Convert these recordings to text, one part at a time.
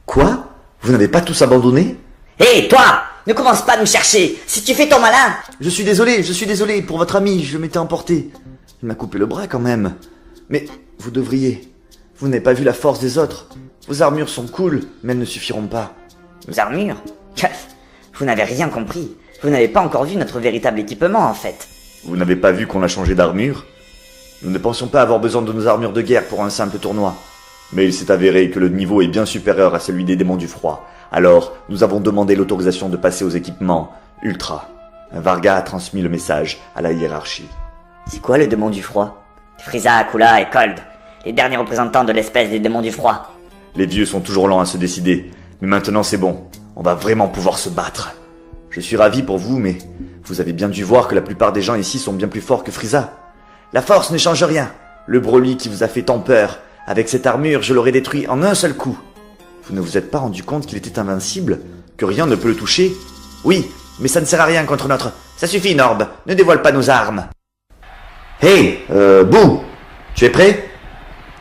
Quoi? Vous n'avez pas tous abandonné? Hé, toi! Ne commence pas à nous chercher! Si tu fais ton malin! Je suis désolé, pour votre ami, je m'étais emporté. Il m'a coupé le bras quand même. Mais vous devriez. Vous n'avez pas vu la force des autres. Vos armures sont cool, mais elles ne suffiront pas. Nos armures? Vous n'avez rien compris. Vous n'avez pas encore vu notre véritable équipement, en fait. Vous n'avez pas vu qu'on a changé d'armure? Nous ne pensions pas avoir besoin de nos armures de guerre pour un simple tournoi. Mais il s'est avéré que le niveau est bien supérieur à celui des démons du froid. Alors, nous avons demandé l'autorisation de passer aux équipements Ultra. Varga a transmis le message à la hiérarchie. C'est quoi le démon du froid? Frieza, Kula et Cold, les derniers représentants de l'espèce des démons du froid. Les vieux sont toujours lents à se décider. Mais maintenant c'est bon. On va vraiment pouvoir se battre. Je suis ravi pour vous, mais vous avez bien dû voir que la plupart des gens ici sont bien plus forts que Frieza. La force ne change rien. Le Broly qui vous a fait tant peur, avec cette armure, je l'aurais détruit en un seul coup. Vous ne vous êtes pas rendu compte qu'il était invincible? Que rien ne peut le toucher? Oui, mais ça ne sert à rien contre notre... Ça suffit, Norb, ne dévoile pas nos armes. Hey, Boo, tu es prêt?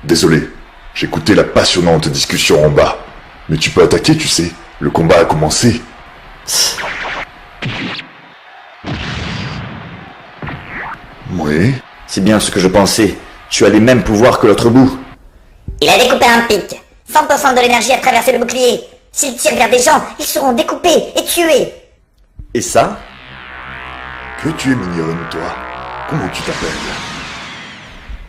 Désolé, j'écoutais la passionnante discussion en bas. Mais tu peux attaquer, tu sais. Le combat a commencé. Oui. C'est bien ce que je pensais. Tu as les mêmes pouvoirs que l'autre Boo. Il a découpé un pic. 100% de l'énergie a traversé le bouclier. S'il tire vers des gens, ils seront découpés et tués. Et ça? Que tu es mignonne, toi. Comment tu t'appelles?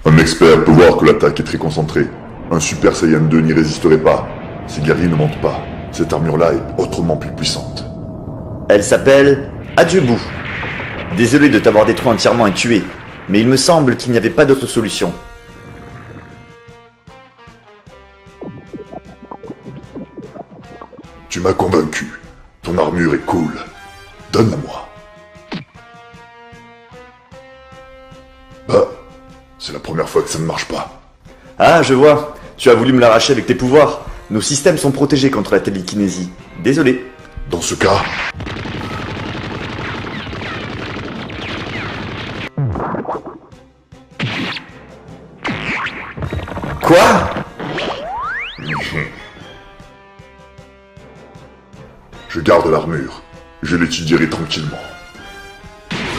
Un expert peut voir que l'attaque est très concentrée. Un Super Saiyan 2 n'y résisterait pas. Ces guerriers ne mentent pas. Cette armure-là est autrement plus puissante. Elle s'appelle Adieu Boo. Désolé de t'avoir détruit entièrement et tué, mais il me semble qu'il n'y avait pas d'autre solution. Tu m'as convaincu. Ton armure est cool. Donne-la-moi. Bah, c'est la première fois que ça ne marche pas. Ah, je vois. Tu as voulu me l'arracher avec tes pouvoirs. Nos systèmes sont protégés contre la télékinésie. Désolé. Dans ce cas... Quoi? Je garde l'armure. Je l'étudierai tranquillement.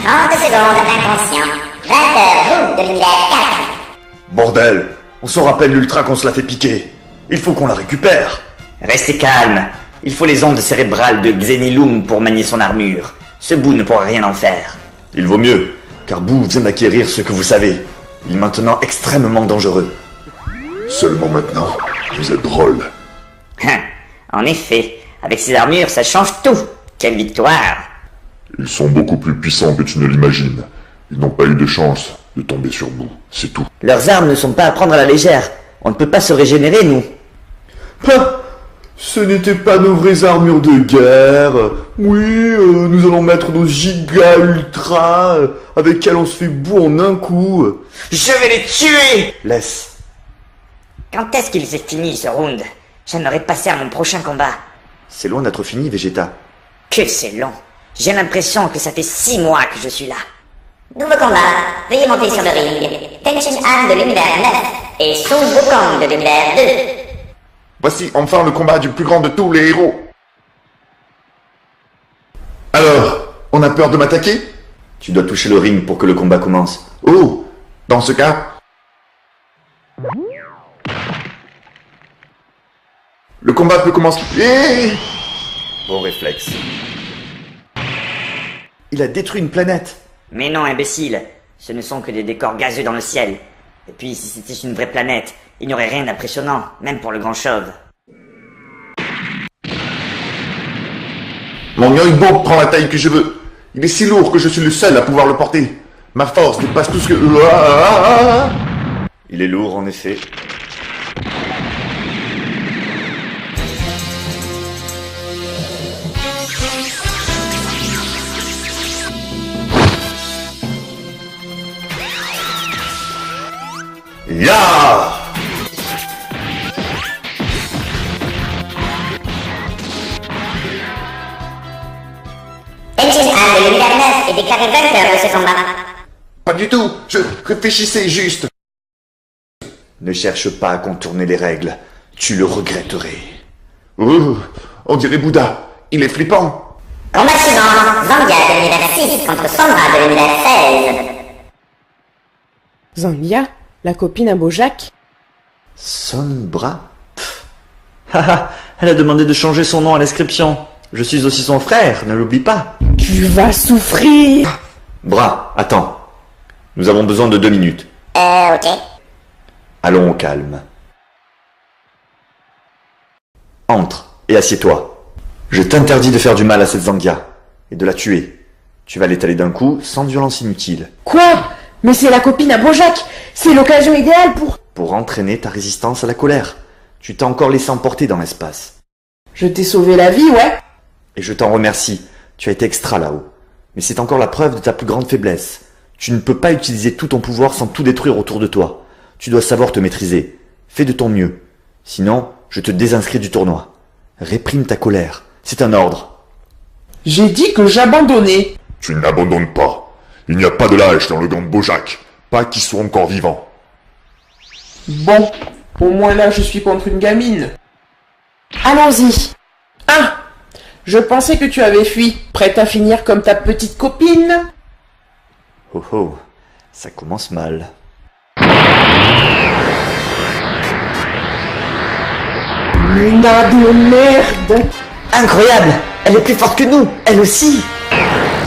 30 secondes inconscient. 20 heures, roue de l'univers 4. Bordel, on s'en rappelle l'ultra qu'on se l'a fait piquer. Il faut qu'on la récupère. Restez calme. Il faut les ondes cérébrales de Xenilum pour manier son armure. Ce Boo ne pourra rien en faire. Il vaut mieux, car Boo vient d'acquérir ce que vous savez. Il est maintenant extrêmement dangereux. Seulement maintenant, vous êtes drôle. En effet, avec ces armures, ça change tout. Quelle victoire! Ils sont beaucoup plus puissants que tu ne l'imagines. Ils n'ont pas eu de chance de tomber sur nous, c'est tout. Leurs armes ne sont pas à prendre à la légère. On ne peut pas se régénérer, nous. Ce n'étaient pas nos vraies armures de guerre. Oui, nous allons mettre nos giga ultra avec lesquels on se fait bout en un coup. Je vais les tuer! Laisse. Quand est-ce qu'il s'est fini ce round? J'aimerais passer à mon prochain combat. C'est loin d'être fini, Vegeta. Que c'est long. J'ai l'impression que ça fait 6 mois que je suis là. Nouveau combat. Veuillez monter sur le ring. Tenshin Han de l'univers 9 et Sun Wukong de l'univers 2. Voici enfin le combat du plus grand de tous les héros. Alors, on a peur de m'attaquer? Tu dois toucher le ring pour que le combat commence. Oh, dans ce cas... Le combat peut commencer... Bon réflexe. Il a détruit une planète. Mais non, imbécile. Ce ne sont que des décors gazeux dans le ciel. Et puis, si c'était une vraie planète, il n'y aurait rien d'impressionnant, même pour le grand chauve. Mon Yoibo prend la taille que je veux. Il est si lourd que je suis le seul à pouvoir le porter. Ma force dépasse tout ce que... Il est lourd, en effet. Ya! Tenshin Han de l'univers 9 est déclaré vainqueur de ce combat. Pas du tout. Je réfléchissais juste. Ne cherche pas à contourner les règles. Tu le regretterais. On dirait Bouddha. Il est flippant. Combat suivant, Zangia de l'univers 6 contre Sombra de l'univers 16. Zangia, la copine à Bojack? Sombra? Haha, elle a demandé de changer son nom à l'inscription. Je suis aussi son frère, ne l'oublie pas. Tu vas souffrir! Bra, attends. Nous avons besoin de 2 minutes. Ok. Allons au calme. Entre et assieds-toi. Je t'interdis de faire du mal à cette Zangia et de la tuer. Tu vas l'étaler d'un coup sans violence inutile. Quoi? Mais c'est la copine à Bojack! C'est l'occasion idéale Pour entraîner ta résistance à la colère. Tu t'es encore laissé emporter dans l'espace. Je t'ai sauvé la vie, ouais? Et je t'en remercie. Tu as été extra là-haut. Mais c'est encore la preuve de ta plus grande faiblesse. Tu ne peux pas utiliser tout ton pouvoir sans tout détruire autour de toi. Tu dois savoir te maîtriser. Fais de ton mieux. Sinon, je te désinscris du tournoi. Réprime ta colère. C'est un ordre. J'ai dit que j'abandonnais. Tu n'abandonnes pas. Il n'y a pas de lâche dans le gang de Bojack. Pas qu'ils soient encore vivants. Bon, au moins là je suis contre une gamine. Allons-y. Ah! Je pensais que tu avais fui, prête à finir comme ta petite copine. Oh oh, ça commence mal. Luna de merde! Incroyable! Elle est plus forte que nous, elle aussi! «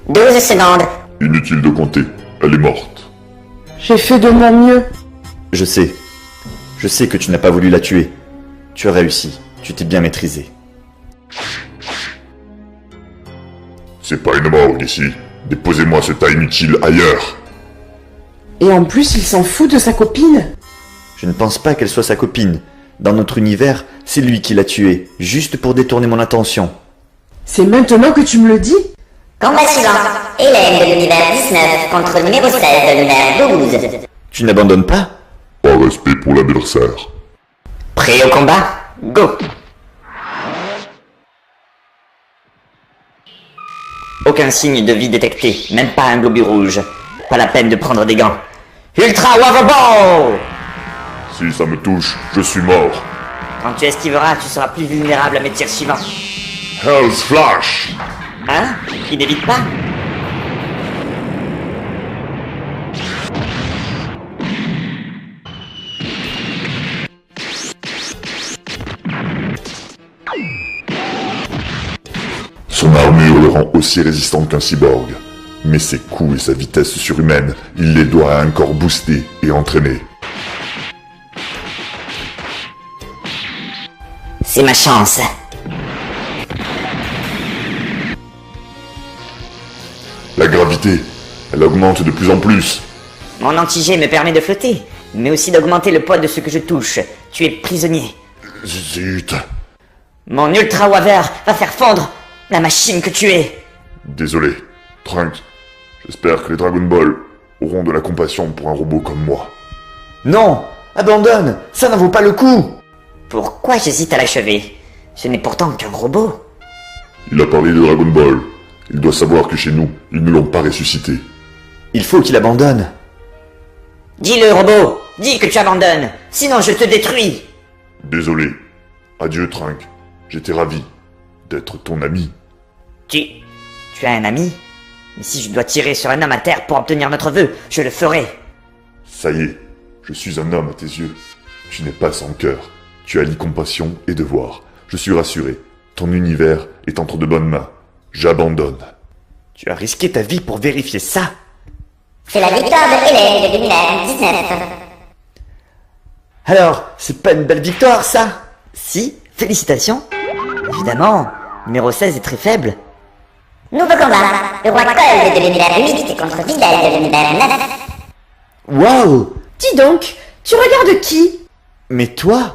12 secondes. Inutile de compter. Elle est morte. J'ai fait de mon mieux. Je sais. Je sais que tu n'as pas voulu la tuer. Tu as réussi. Tu t'es bien maîtrisé. C'est pas une mort ici. Déposez-moi ce tas inutile ailleurs. Et en plus, il s'en fout de sa copine. Je ne pense pas qu'elle soit sa copine. Dans notre univers, c'est lui qui l'a tuée, juste pour détourner mon attention. C'est maintenant que tu me le dis? Combat suivant, Hélène de l'univers 19 contre le numéro 16 de l'univers 12. Tu n'abandonnes pas? Par respect pour l'adversaire. Prêt au combat? Go! Aucun signe de vie détecté, même pas un globule rouge. Pas la peine de prendre des gants. Ultra Waverball! Si ça me touche, je suis mort. Quand tu esquiveras, tu seras plus vulnérable à mes tirs suivants. Hell's Flash! Hein? Il n'évite pas? Son armure le rend aussi résistant qu'un cyborg. Mais ses coups et sa vitesse surhumaine, il les doit à un corps boosté et entraîné. C'est ma chance. La gravité, elle augmente de plus en plus. Mon anti-G me permet de flotter, mais aussi d'augmenter le poids de ce que je touche. Tu es prisonnier. Zut. Mon Ultra Waver va faire fondre la machine que tu es. Désolé, Trunks. J'espère que les Dragon Ball auront de la compassion pour un robot comme moi. Non! Abandonne! Ça n'en vaut pas le coup! Pourquoi j'hésite à l'achever? Ce n'est pourtant qu'un robot. Il a parlé de Dragon Ball. Il doit savoir que chez nous, ils ne l'ont pas ressuscité. Il faut qu'il abandonne. Dis-le, robot! Dis que tu abandonnes, sinon je te détruis! Désolé. Adieu, Trunks. J'étais ravi d'être ton ami. Tu as un ami? Mais si je dois tirer sur un homme à terre pour obtenir notre vœu, je le ferai. Ça y est, je suis un homme à tes yeux. Tu n'es pas sans cœur. Tu allies compassion et devoir. Je suis rassuré. Ton univers est entre de bonnes mains. J'abandonne. Tu as risqué ta vie pour vérifier ça. C'est la victoire de Hélène de l'univers 19. Alors, c'est pas une belle victoire, ça? Si, félicitations. Évidemment, numéro 16 est très faible. Nouveau combat, le roi Cold de l'univers 8 contre Vidal de l'univers 9. Waouh! Dis donc, tu regardes qui? Mais toi?